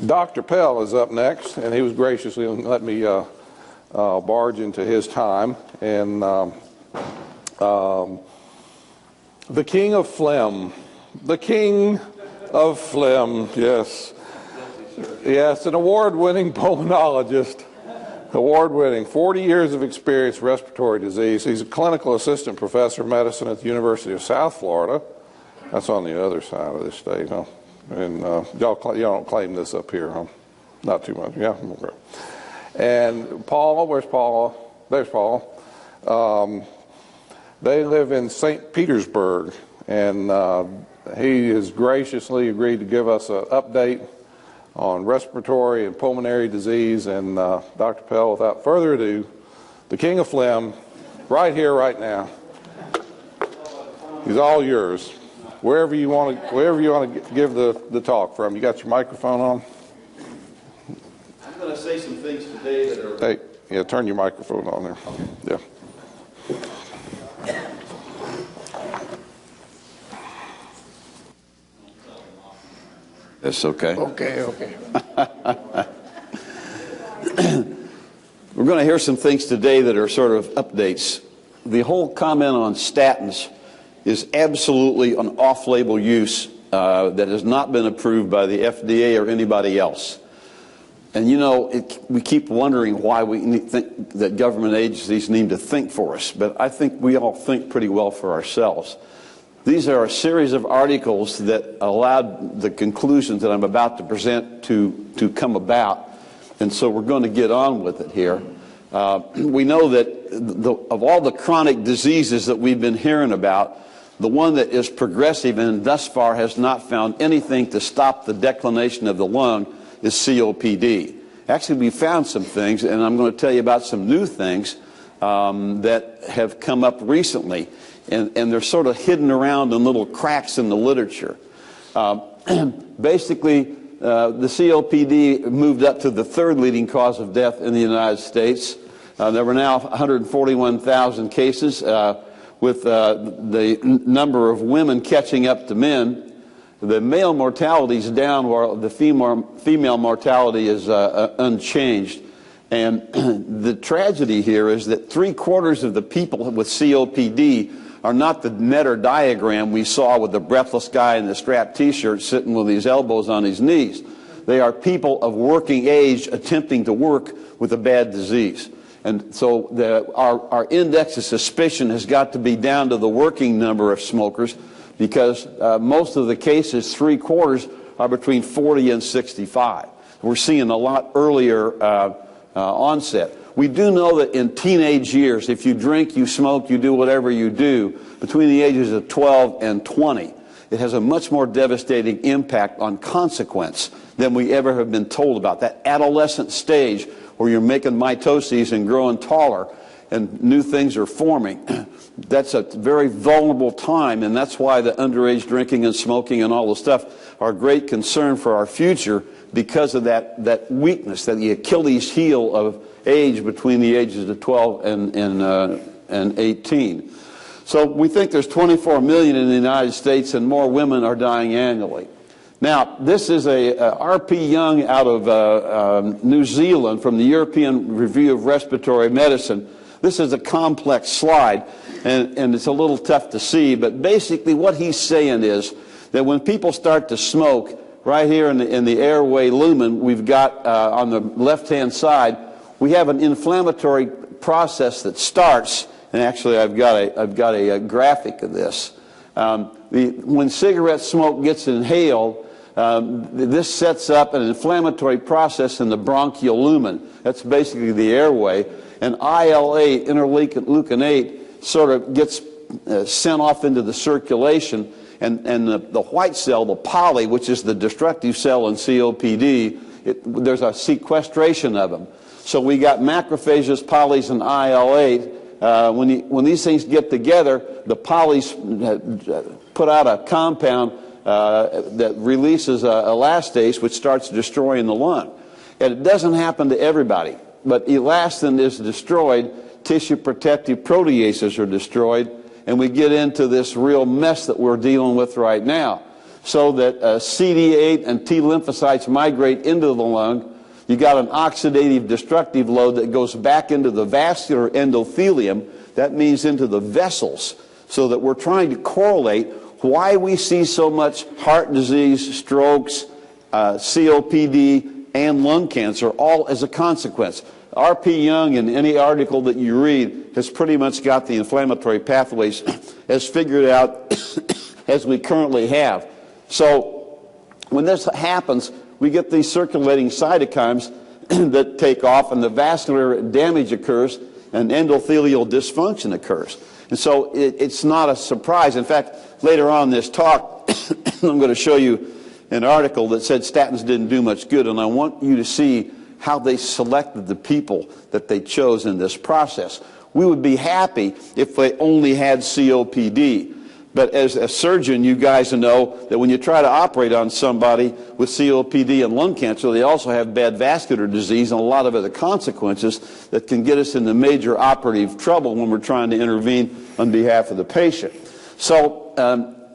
Dr. Pell is up next, and he was graciously let me barge into his time. And the king of phlegm. The king of phlegm, yes. Yes, an award-winning pulmonologist. Award-winning, 40 years of experience, respiratory disease. He's a clinical assistant professor of medicine at the University of South Florida. That's on the other side of the state, huh? And y'all don't claim this up here, huh? Not too much, yeah? Okay. And Paul, where's Paul? There's Paul. They live in St. Petersburg, and he has graciously agreed to give us an update on respiratory and pulmonary disease. And Dr. Pell, without further ado, the king of phlegm, right here, right now. He's all yours. Wherever you want to give the talk from. You got your microphone on? I'm going to say some things today that are... Hey, yeah, turn your microphone on there. Okay. Yeah. That's okay. Okay. We're going to hear some things today that are sort of updates. The whole comment on statins is absolutely an off-label use that has not been approved by the FDA or anybody else. And you know, we keep wondering why we think that government agencies need to think for us, but I think we all think pretty well for ourselves. These are a series of articles that allowed the conclusions that I'm about to present to come about, and so we're going to get on with it here. We know that of all the chronic diseases that we've been hearing about, the one that is progressive and thus far has not found anything to stop the declination of the lung is COPD. Actually, we found some things, and I'm going to tell you about some new things that have come up recently, and they're sort of hidden around in little cracks in the literature. Basically, the COPD moved up to the third leading cause of death in the United States. There were now 141,000 cases, with the number of women catching up to men. The male mortality is down while the female mortality is unchanged. And the tragedy here is that 3/4 of the people with COPD are not the Netter diagram we saw with the breathless guy in the strap t-shirt sitting with his elbows on his knees. They are people of working age attempting to work with a bad disease. And so our index of suspicion has got to be down to the working number of smokers, because most of the cases, 3/4, are between 40 and 65. We're seeing a lot earlier onset. We do know that in teenage years, if you drink, you smoke, you do whatever you do, between the ages of 12 and 20, it has a much more devastating impact on consequence than we ever have been told about. That adolescent stage where you're making mitoses and growing taller and new things are forming, that's a very vulnerable time, and that's why the underage drinking and smoking and all the stuff are a great concern for our future, because of that weakness, that the Achilles heel of age between the ages of 12 and 18. So we think there's 24 million in the United States, and more women are dying annually. Now, this is a R.P. Young out of New Zealand from the European Review of Respiratory Medicine. This is a complex slide, and it's a little tough to see, but basically what he's saying is that when people start to smoke, right here in the airway lumen, we've got on the left-hand side, we have an inflammatory process that starts, and actually I've got a graphic of this. When cigarette smoke gets inhaled, this sets up an inflammatory process in the bronchial lumen. That's basically the airway. And IL-8, interleukin 8, sort of gets sent off into the circulation. And the white cell, the poly, which is the destructive cell in COPD, there's a sequestration of them. So we got macrophages, polys, and IL-8. When these things get together, the polys put out a compound that releases elastase, which starts destroying the lung. And it doesn't happen to everybody, but elastin is destroyed, tissue protective proteases are destroyed, and we get into this real mess that we're dealing with right now. so that CD8 and T lymphocytes migrate into the lung. You got an oxidative destructive load that goes back into the vascular endothelium. That means into the vessels. So that we're trying to correlate why we see so much heart disease, strokes, COPD, and lung cancer, all as a consequence. R.P. Young, in any article that you read, has pretty much got the inflammatory pathways as figured out as we currently have. So when this happens, we get these circulating cytokines that take off, and the vascular damage occurs, and endothelial dysfunction occurs. And so it's not a surprise. In fact, later on in this talk, I'm going to show you an article that said statins didn't do much good, and I want you to see how they selected the people that they chose in this process. We would be happy if they only had COPD. But as a surgeon, you guys know that when you try to operate on somebody with COPD and lung cancer, they also have bad vascular disease and a lot of other consequences that can get us into major operative trouble when we're trying to intervene on behalf of the patient. So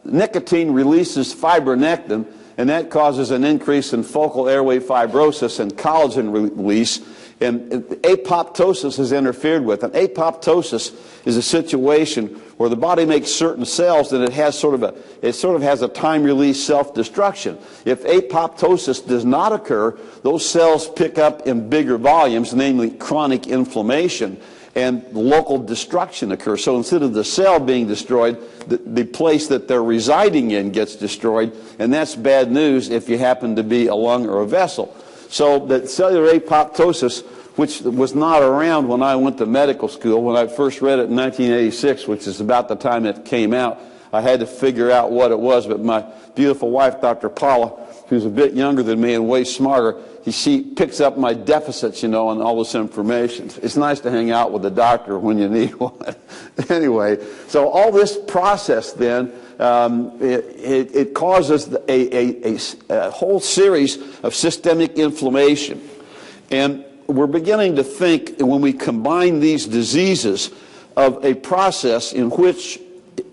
nicotine releases fibronectin, and that causes an increase in focal airway fibrosis and collagen release. And apoptosis is interfered with. And apoptosis is a situation where the body makes certain cells and it sort of has a time-release self-destruction. If apoptosis does not occur, those cells pick up in bigger volumes, namely chronic inflammation, and local destruction occurs. So instead of the cell being destroyed, the place that they're residing in gets destroyed, and that's bad news if you happen to be a lung or a vessel. So that cellular apoptosis, which was not around when I went to medical school, when I first read it in 1986, which is about the time it came out, I had to figure out what it was, but my beautiful wife, Dr. Paula, who's a bit younger than me and way smarter, she picks up my deficits, and all this information. It's nice to hang out with a doctor when you need one. Anyway, so all this process then, it causes a whole series of systemic inflammation. And we're beginning to think, when we combine these diseases, of a process in which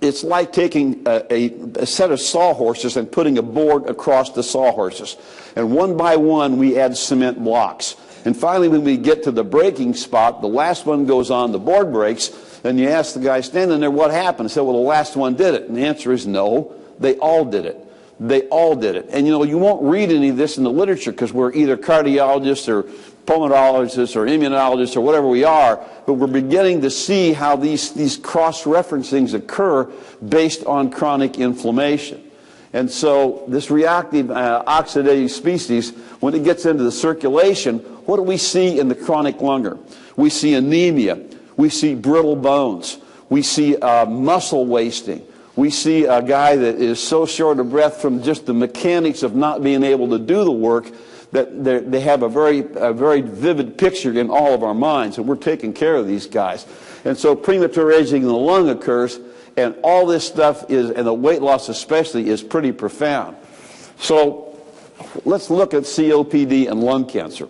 it's like taking a set of sawhorses and putting a board across the sawhorses. And one by one, we add cement blocks. And finally, when we get to the breaking spot, the last one goes on, the board breaks, and you ask the guy standing there, what happened? I said, well, the last one did it. And the answer is no, they all did it. They all did it. And you won't read any of this in the literature because we're either cardiologists or pulmonologists or immunologists or whatever we are, but we're beginning to see how these cross-referencings occur based on chronic inflammation. And so this reactive oxidative species, when it gets into the circulation, what do we see in the chronic lunger? We see anemia. We see brittle bones. We see muscle wasting. We see a guy that is so short of breath from just the mechanics of not being able to do the work that they have a very vivid picture in all of our minds, and we're taking care of these guys. And so premature aging in the lung occurs, and all this stuff is, and the weight loss especially, is pretty profound. So let's look at COPD and lung cancer.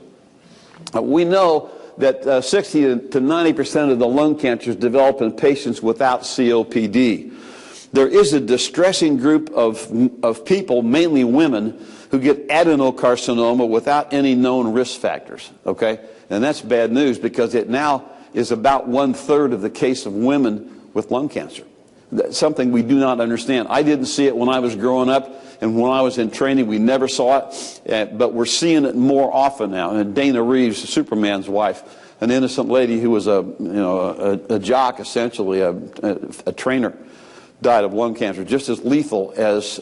We know that 60 to 90% of the lung cancers develop in patients without COPD. There is a distressing group of people, mainly women, who get adenocarcinoma without any known risk factors, okay? And that's bad news because it now is about 1/3 of the case of women with lung cancer. That's something we do not understand. I didn't see it when I was growing up, and when I was in training, we never saw it, but we're seeing it more often now. And Dana Reeves, Superman's wife, an innocent lady who was a jock, essentially, a trainer, died of lung cancer, just as lethal as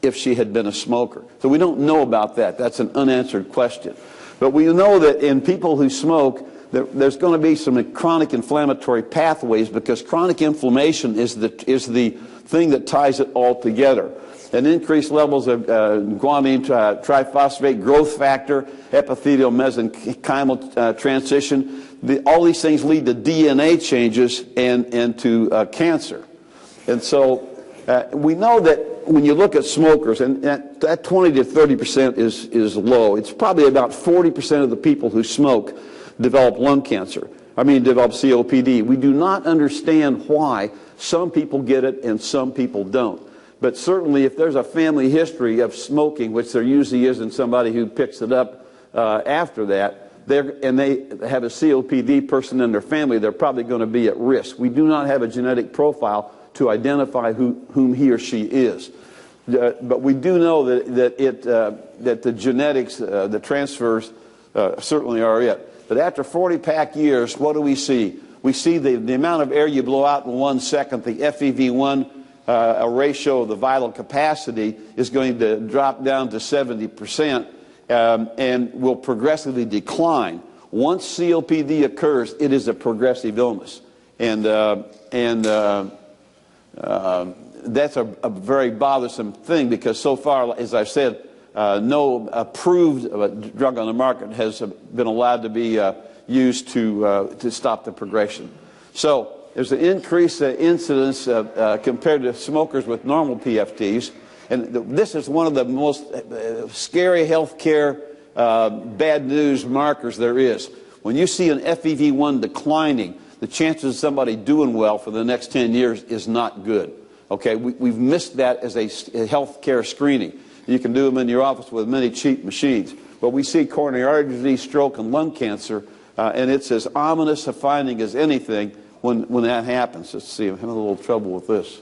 if she had been a smoker. So we don't know about that. That's an unanswered question. But we know that in people who smoke, there's going to be some chronic inflammatory pathways because chronic inflammation is the thing that ties it all together. And increased levels of guanine triphosphate, growth factor, epithelial mesenchymal transition, all these things lead to DNA changes and to cancer. And so we know that when you look at smokers, and that 20 to 30% is low. It's probably about 40% of the people who smoke develop lung cancer. Develop COPD. We do not understand why some people get it and some people don't. But certainly if there's a family history of smoking, which there usually is in somebody who picks it up after that, and they have a COPD person in their family, they're probably going to be at risk. We do not have a genetic profile to identify whom he or she is. But we do know that the genetics, the transfers, certainly are it. But after 40-pack years, what do we see? We see the amount of air you blow out in 1 second, the FEV1 a ratio of the vital capacity is going to drop down to 70%. And will progressively decline. Once COPD occurs, it is a progressive illness. And that's a very bothersome thing, because so far, as I've said, no approved drug on the market has been allowed to be used to stop the progression. So there's an increased incidence compared to smokers with normal PFTs. And this is one of the most scary healthcare bad news markers there is. When you see an FEV1 declining, the chances of somebody doing well for the next 10 years is not good. Okay, we've missed that as a healthcare screening. You can do them in your office with many cheap machines. But we see coronary artery disease, stroke, and lung cancer, and it's as ominous a finding as anything when that happens. Let's see, I'm having a little trouble with this.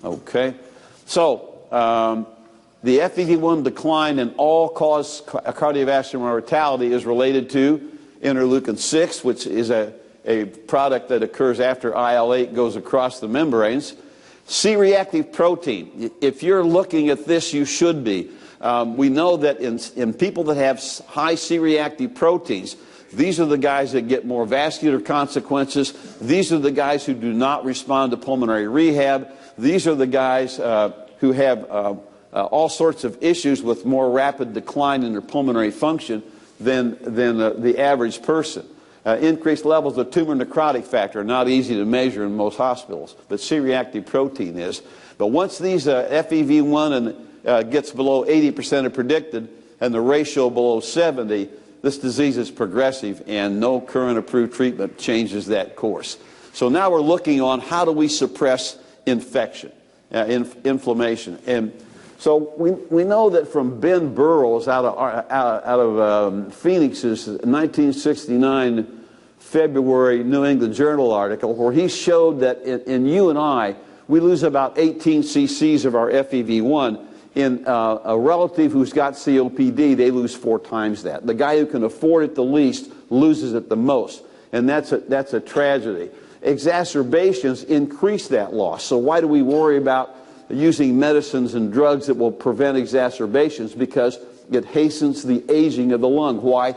Okay. So, the FEV1 decline in all-cause cardiovascular mortality is related to interleukin-6, which is a product that occurs after IL-8 goes across the membranes. C-reactive protein. If you're looking at this, you should be. We know that in people that have high C-reactive proteins, these are the guys that get more vascular consequences. These are the guys who do not respond to pulmonary rehab. These are the guys who have all sorts of issues with more rapid decline in their pulmonary function than the average person. Increased levels of tumor necrotic factor are not easy to measure in most hospitals, but C-reactive protein is. But once these FEV1 gets below 80% of predicted and the ratio below 70, this disease is progressive, and no current approved treatment changes that course. So now we're looking on how do we suppress infection, inflammation. And so we know that from Ben Burroughs out of Phoenix's 1969 February New England Journal article, where he showed that in you and I, we lose about 18 cc's of our FEV1. In a relative who's got COPD, they lose 4 times that. The guy who can afford it the least loses it the most, and that's a tragedy. Exacerbations increase that loss. So why do we worry about using medicines and drugs that will prevent exacerbations? Because it hastens the aging of the lung. Why?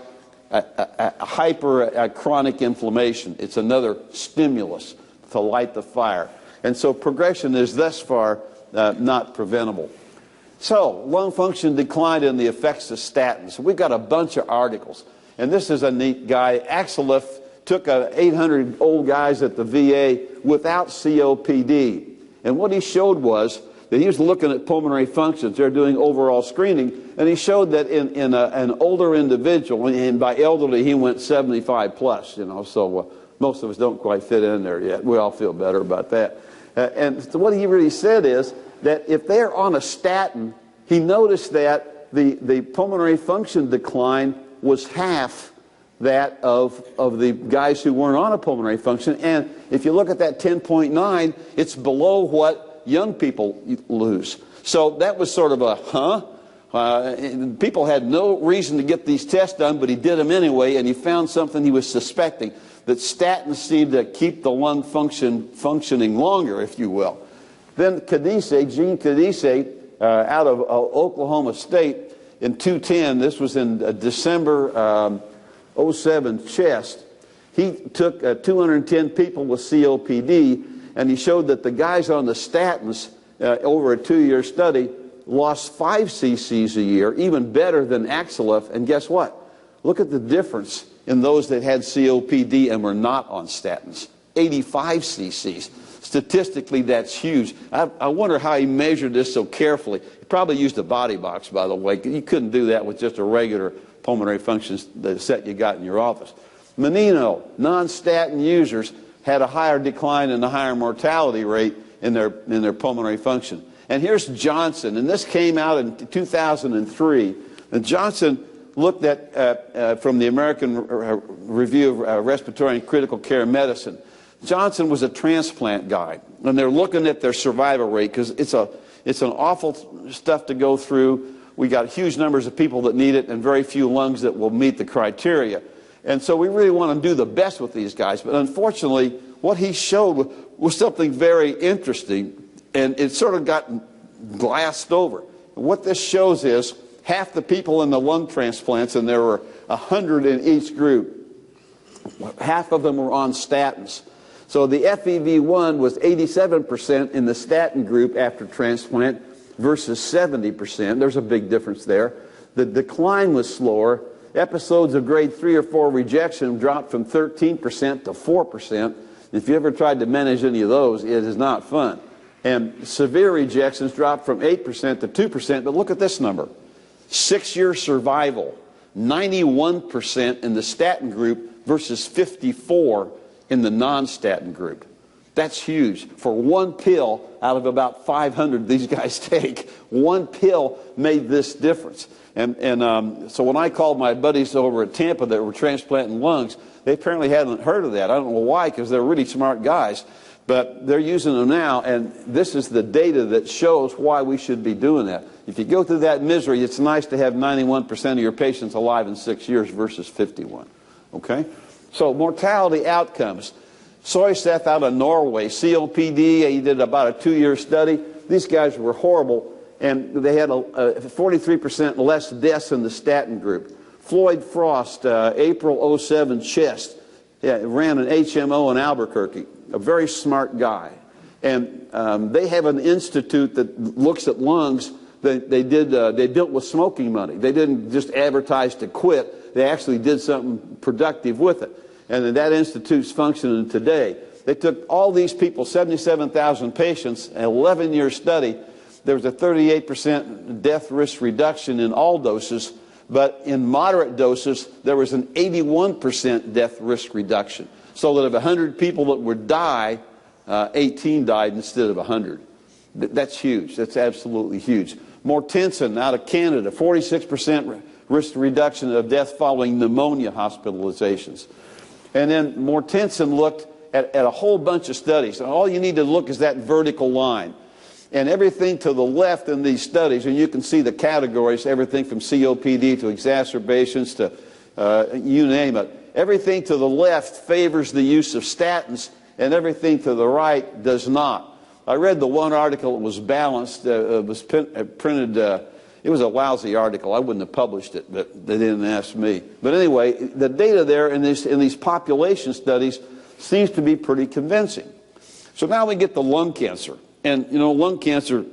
Chronic inflammation. It's another stimulus to light the fire. And so progression is thus far not preventable. So, lung function declined in the effects of statins. We've got a bunch of articles. And this is a neat guy. Axelif took 800 old guys at the VA without COPD. And what he showed was that he was looking at pulmonary functions. They're doing overall screening. And he showed that in an older individual, and by elderly he went 75 plus, you know, so most of us don't quite fit in there yet. We all feel better about that. And so what he really said is that if they're on a statin, he noticed that the pulmonary function decline was half that of the guys who weren't on a pulmonary function. And if you look at that 10.9, it's below what young people lose. So that was sort of a, people had no reason to get these tests done, but he did them anyway, and he found something he was suspecting, that statins seem to keep the lung functioning longer, if you will. Then Gene Cadice, out of Oklahoma State in 2010, this was in December 07 chest, he took 210 people with COPD, and he showed that the guys on the statins over a 2-year study lost 5 cc's a year, even better than Axelif. And guess what? Look at the difference in those that had COPD and were not on statins. 85 cc's. Statistically, that's huge. I wonder how he measured this so carefully. He probably used a body box, by the way. You couldn't do that with just a regular pulmonary function set you got in your office. Menino, non-statin users, had a higher decline and a higher mortality rate, in their pulmonary function. And here's Johnson, and this came out in 2003. And Johnson looked at, from the American Review of Respiratory and Critical Care Medicine. Johnson was a transplant guy, and they're looking at their survival rate because it's an awful stuff to go through. We got huge numbers of people that need it and very few lungs that will meet the criteria. And so we really want to do the best with these guys. But unfortunately, what he showed was something very interesting, and it sort of got glassed over. What this shows is half the people in the lung transplants, and there were 100 in each group, half of them were on statins. So the FEV1 was 87% in the statin group after transplant versus 70%. There's a big difference there. The decline was slower. Episodes of grade 3 or 4 rejection dropped from 13% to 4%. If you ever tried to manage any of those, it is not fun. And severe rejections dropped from 8% to 2%. But look at this number. 6-year survival, 91% in the statin group versus 54% in the non-statin group. That's huge. For one pill out of about 500 these guys take, one pill made this difference. So when I called my buddies over at Tampa that were transplanting lungs, they apparently hadn't heard of that. I don't know why, because they're really smart guys. But they're using them now, and this is the data that shows why we should be doing that. If you go through that misery, it's nice to have 91% of your patients alive in 6 years versus 51. Okay? So mortality outcomes. Soyseth out of Norway, COPD, he did about a 2-year study. These guys were horrible, and they had 43% less deaths in the statin group. Floyd Frost, April 07, chest, ran an HMO in Albuquerque, a very smart guy. And they have an institute that looks at lungs. They built with smoking money. They didn't just advertise to quit. They actually did something productive with it. And that institute's functioning today. They took all these people, 77,000 patients, an 11-year study. There was a 38% death risk reduction in all doses, but in moderate doses, there was an 81% death risk reduction. So that of 100 people that would die, 18 died instead of 100. That's huge. That's absolutely huge. Mortensen out of Canada, 46% risk reduction of death following pneumonia hospitalizations. And then Mortensen looked at a whole bunch of studies. And all you need to look is that vertical line. And everything to the left in these studies, and you can see the categories, everything from COPD to exacerbations to you name it. Everything to the left favors the use of statins, and everything to the right does not. I read the one article that was balanced, it was printed, it was a lousy article. I wouldn't have published it, but they didn't ask me. But anyway, the data there in these population studies seems to be pretty convincing. So now we get to lung cancer. And, you know, lung cancer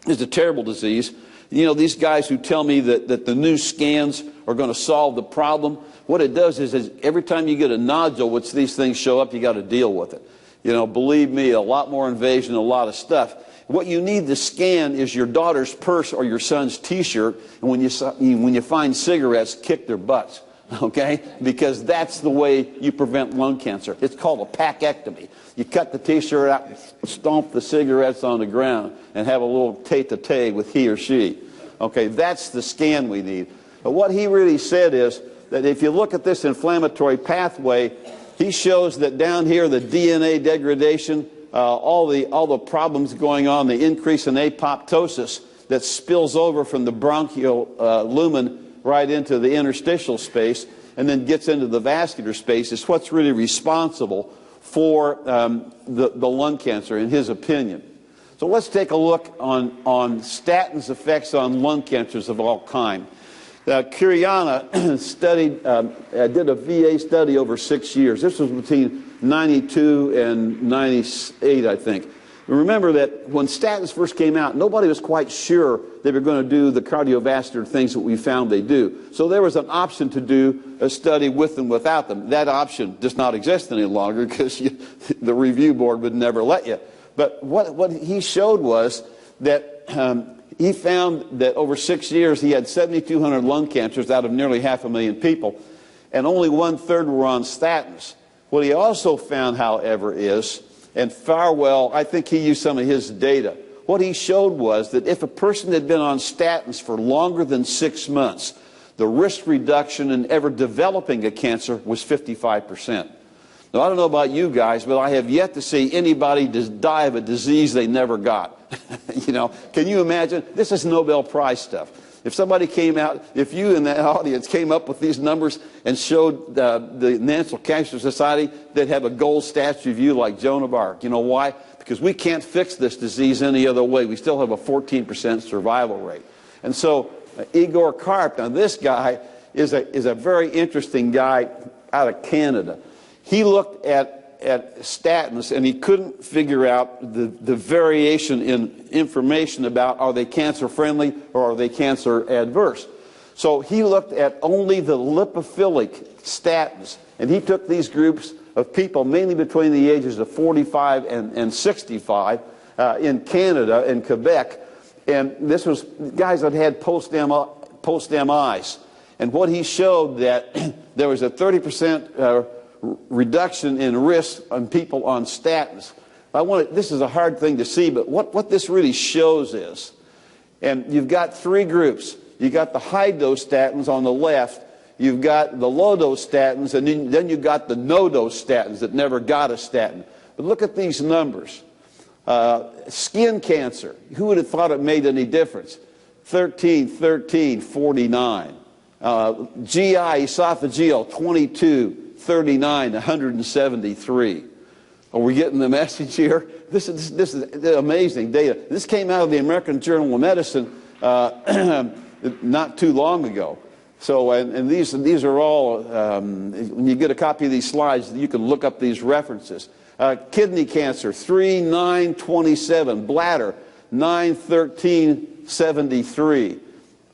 is a terrible disease. You know, these guys who tell me that the new scans are going to solve the problem, what it does is every time you get a nodule, which these things show up, you got to deal with it. You know, believe me, a lot more invasion, a lot of stuff. What you need to scan is your daughter's purse or your son's T-shirt, and when you find cigarettes, kick their butts, okay? Because that's the way you prevent lung cancer. It's called a packectomy. You cut the T-shirt out, stomp the cigarettes on the ground, and have a little tete-a-tete with he or she. Okay, that's the scan we need. But what he really said is that if you look at this inflammatory pathway, he shows that down here, the DNA degradation, all the problems going on, the increase in apoptosis that spills over from the bronchial lumen right into the interstitial space and then gets into the vascular space is what's really responsible for the lung cancer, in his opinion. So let's take a look on statins' effects on lung cancers of all kinds. Curiana studied, did a VA study over 6 years. This was between 92 and 98, I think. Remember that when statins first came out, nobody was quite sure they were going to do the cardiovascular things that we found they do. So there was an option to do a study with and without them. That option does not exist any longer because the review board would never let you. But what he showed was that he found that over 6 years he had 7,200 lung cancers out of nearly 500,000 people, and only 1/3 were on statins. What he also found, however, is And Farwell, I think he used some of his data. What he showed was that if a person had been on statins for longer than 6 months, the risk reduction in ever developing a cancer was 55%. Now, I don't know about you guys, but I have yet to see anybody die of a disease they never got. You know, can you imagine? This is Nobel Prize stuff. If somebody came out, if you in that audience came up with these numbers and showed the National Cancer Society, they'd have a gold statue of you like Joan of Arc. You know why? Because we can't fix this disease any other way. We still have a 14% survival rate. And so Igor Karp, now this guy is a very interesting guy out of Canada. He looked at statins and he couldn't figure out the variation in information about are they cancer friendly or are they cancer adverse. So he looked at only the lipophilic statins, and he took these groups of people mainly between the ages of 45 and 65 in Canada and Quebec, and this was guys that had post-MIs. And what he showed that there was a 30% reduction in risk on people on statins. This is a hard thing to see, but what this really shows is, and you've got three groups. You've got the high-dose statins on the left, you've got the low-dose statins, and then you've got the no-dose statins that never got a statin. But look at these numbers. Skin cancer, who would have thought it made any difference? 13, 13, 49. GI, esophageal, 22. 39, 173. Are we getting the message here? This is amazing data. This came out of the American Journal of Medicine not too long ago. So, and these are all, when you get a copy of these slides, you can look up these references. Kidney cancer, 3, 9, 27. Bladder, 9, 13, 73.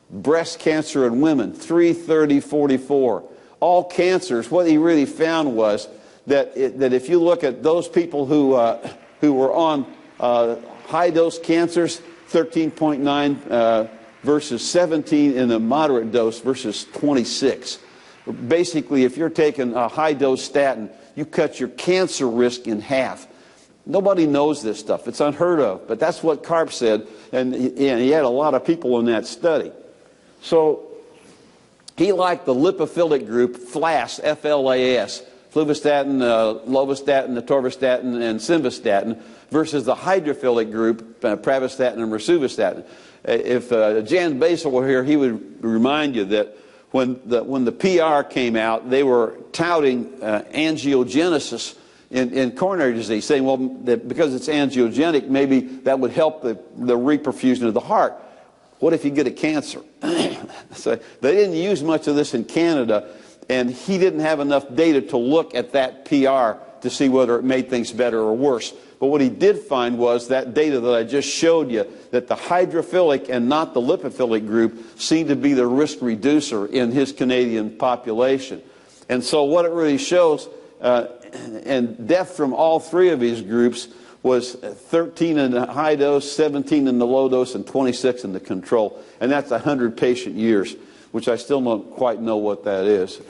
Breast cancer in women, 3, 30, 44. All cancers, what he really found was that if you look at those people who were on high-dose cancers, 13.9 versus 17 in the moderate dose versus 26. Basically, if you're taking a high-dose statin, you cut your cancer risk in half. Nobody knows this stuff. It's unheard of, but that's what Karp said, and he had a lot of people in that study. So he liked the lipophilic group, FLAS, F-L-A-S, fluvastatin, lovastatin, atorvastatin, and simvastatin, versus the hydrophilic group, pravastatin and rosuvastatin. If Jan Basel were here, he would remind you that when the PR came out, they were touting angiogenesis in coronary disease, saying, well, that because it's angiogenic, maybe that would help the reperfusion of the heart. What if you get a cancer? So they didn't use much of this in Canada, and he didn't have enough data to look at that PR to see whether it made things better or worse. But what he did find was that data that I just showed you, that the hydrophilic and not the lipophilic group seemed to be the risk reducer in his Canadian population. And so what it really shows, and death from all three of these groups was 13 in the high dose, 17 in the low dose, and 26 in the control. And that's 100 patient years, which I still don't quite know what that is.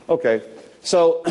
Okay, so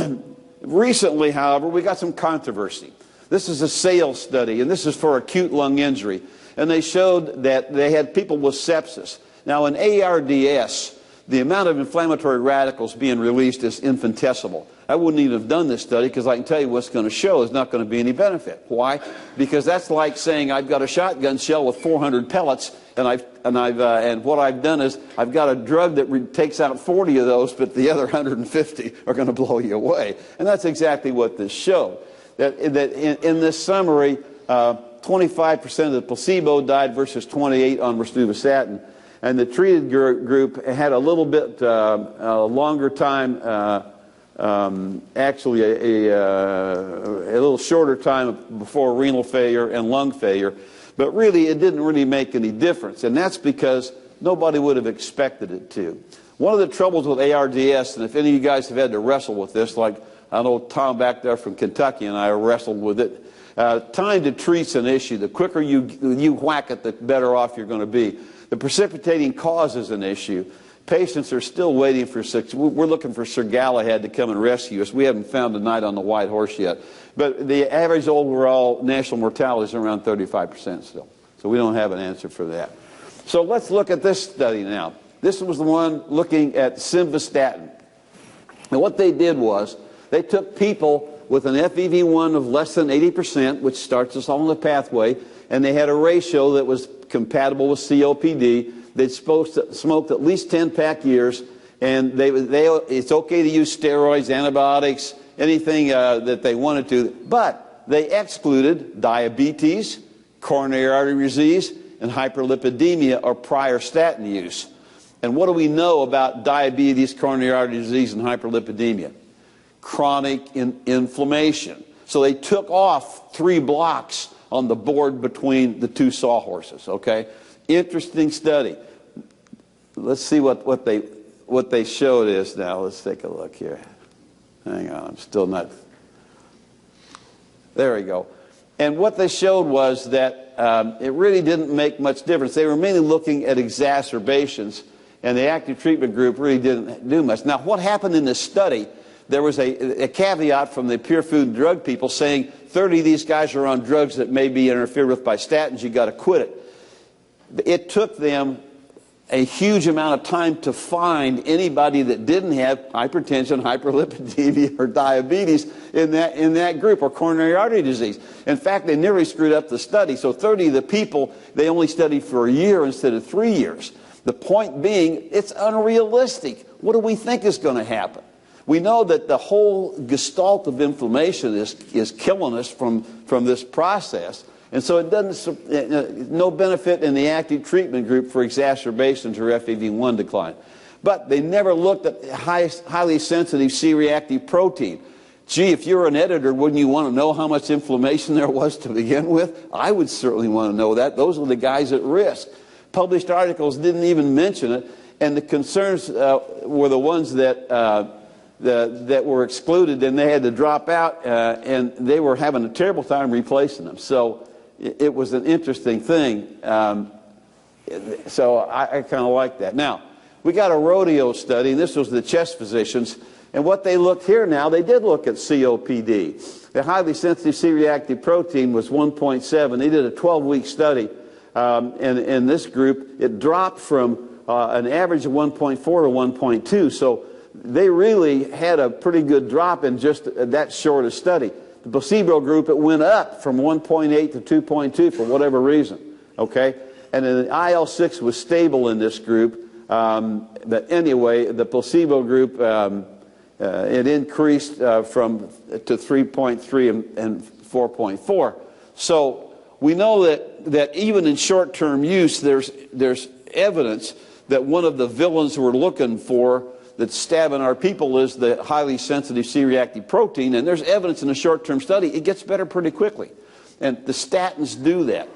recently, however, we got some controversy. This is a SAIL study, and this is for acute lung injury. And they showed that they had people with sepsis. Now, in ARDS, the amount of inflammatory radicals being released is infinitesimal. I wouldn't even have done this study because I can tell you what's going to show is not going to be any benefit. Why? Because that's like saying I've got a shotgun shell with 400 pellets, and what I've done is I've got a drug that takes out 40 of those, but the other 150 are going to blow you away. And that's exactly what this showed. That in this summary, 25% of the placebo died versus 28 on rosuvastatin. And the treated group had a little bit longer time, actually a little shorter time before renal failure and lung failure. But really, it didn't really make any difference. And that's because nobody would have expected it to. One of the troubles with ARDS, and if any of you guys have had to wrestle with this, like I know Tom back there from Kentucky and I wrestled with it, time to treat's an issue. The quicker you whack it, the better off you're going to be. The precipitating cause is an issue. patients are still waiting for we're looking for Sir Galahad to come and rescue us. We haven't found a knight on the white horse yet. But the average overall national mortality is around 35% still. So we don't have an answer for that. So let's look at this study now. This was the one looking at simvastatin. And what they did was they took people with an FEV1 of less than 80%, which starts us on the pathway, and they had a ratio that was compatible with COPD. They'd smoked at least 10-pack years, and it's okay to use steroids, antibiotics, anything that they wanted to, but they excluded diabetes, coronary artery disease, and hyperlipidemia or prior statin use. And what do we know about diabetes, coronary artery disease, and hyperlipidemia? Chronic inflammation. So they took off 3 blocks on the board between the 2 sawhorses, okay? Interesting study. Let's see what they showed is now. Let's take a look here. Hang on, I'm still not. There we go. And what they showed was that it really didn't make much difference. They were mainly looking at exacerbations, and the active treatment group really didn't do much. Now, what happened in this study, there was a caveat from the Pure Food and Drug people saying 30 of these guys are on drugs that may be interfered with by statins, you got to quit it. It took them a huge amount of time to find anybody that didn't have hypertension, hyperlipidemia, or diabetes in that group, or coronary artery disease. In fact, they nearly screwed up the study. So 30 of the people, they only studied for a year instead of 3 years. The point being, it's unrealistic. What do we think is going to happen? We know that the whole gestalt of inflammation is killing us from this process. And so it doesn't, no benefit in the active treatment group for exacerbations or FEV1 decline. But they never looked at highly sensitive C-reactive protein. Gee, if you're an editor, wouldn't you want to know how much inflammation there was to begin with? I would certainly want to know that. Those are the guys at risk. Published articles didn't even mention it, and the concerns were the ones that were excluded, and they had to drop out, and they were having a terrible time replacing them. So it was an interesting thing. So I kind of like that. Now, we got a rodeo study, and this was the chest physicians, and what they looked here now, they did look at COPD. The highly sensitive C-reactive protein was 1.7. They did a 12-week study, and in this group, it dropped from an average of 1.4 to 1.2. So they really had a pretty good drop in just that short a study. The placebo group, it went up from 1.8 to 2.2 for whatever reason, okay? And then the IL-6 was stable in this group. But anyway, the placebo group, it increased to 3.3 and 4.4. So we know that even in short-term use, there's evidence that one of the villains we're looking for that's stabbing our people is the highly sensitive C-reactive protein, and there's evidence in a short-term study it gets better pretty quickly. And the statins do that.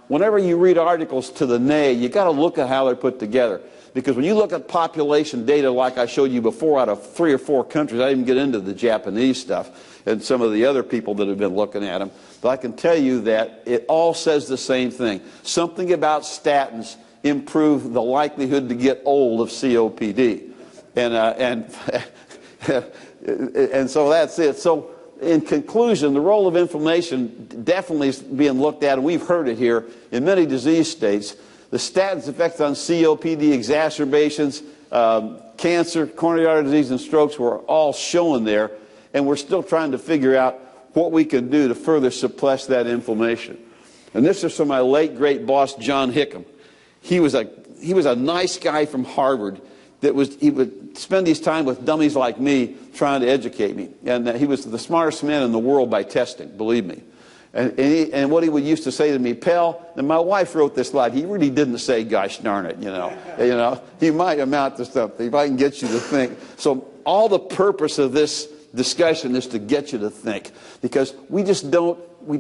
Whenever you read articles to the NA, you got to look at how they're put together. Because when you look at population data like I showed you before out of 3 or 4 countries, I didn't get into the Japanese stuff and some of the other people that have been looking at them, but I can tell you that it all says the same thing. Something about statins improve the likelihood to get old of COPD. And so that's it. So in conclusion, the role of inflammation definitely is being looked at, and we've heard it here, in many disease states. The statins' effects on COPD, exacerbations, cancer, coronary artery disease, and strokes were all shown there, and we're still trying to figure out what we can do to further suppress that inflammation. And this is from my late, great boss, John Hickam. He was a nice guy from Harvard. He would spend his time with dummies like me trying to educate me. And he was the smartest man in the world by testing, believe me. And what he would used to say to me, Pell, and my wife wrote this slide, he really didn't say, gosh darn it, you know. He might amount to something if I can get you to think. So all the purpose of this discussion is to get you to think. Because we just don't, we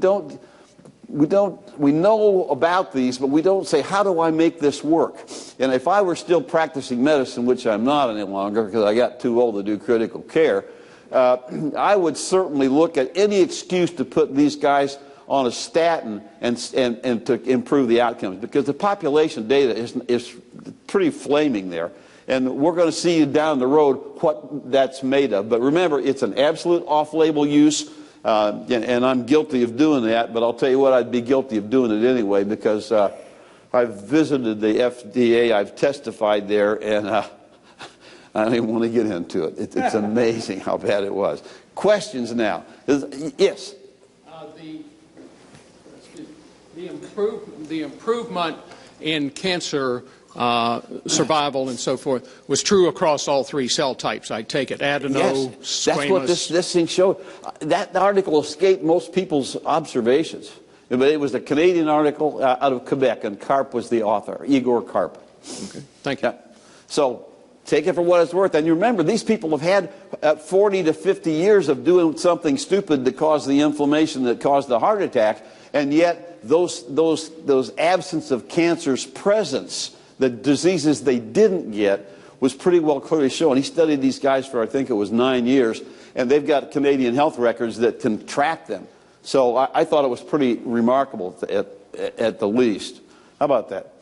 know about these, but we don't say, how do I make this work? And if I were still practicing medicine, which I'm not any longer because I got too old to do critical care, I would certainly look at any excuse to put these guys on a statin and to improve the outcomes, because the population data is pretty flaming there. And we're going to see down the road what that's made of. But remember, it's an absolute off-label use, and I'm guilty of doing that, but I'll tell you what, I'd be guilty of doing it anyway, because I've visited the FDA, I've testified there, and I don't even want to get into it. It's amazing how bad it was. Questions now? Yes? The improvement in cancer survival and so forth was true across all three cell types, I take it. Adeno, yes, squamous. that's what this thing showed. That article escaped most people's observations. But it was a Canadian article out of Quebec, and Karp was the author, Igor Karp. Okay, thank you. Yeah. So take it for what it's worth. And you remember, these people have had 40 to 50 years of doing something stupid that caused the inflammation that caused the heart attack, and yet those absence of cancer's presence, the diseases they didn't get, was pretty well clearly shown. He studied these guys for, I think it was 9 years, and they've got Canadian health records that can track them. So I thought it was pretty remarkable at the least. How about that?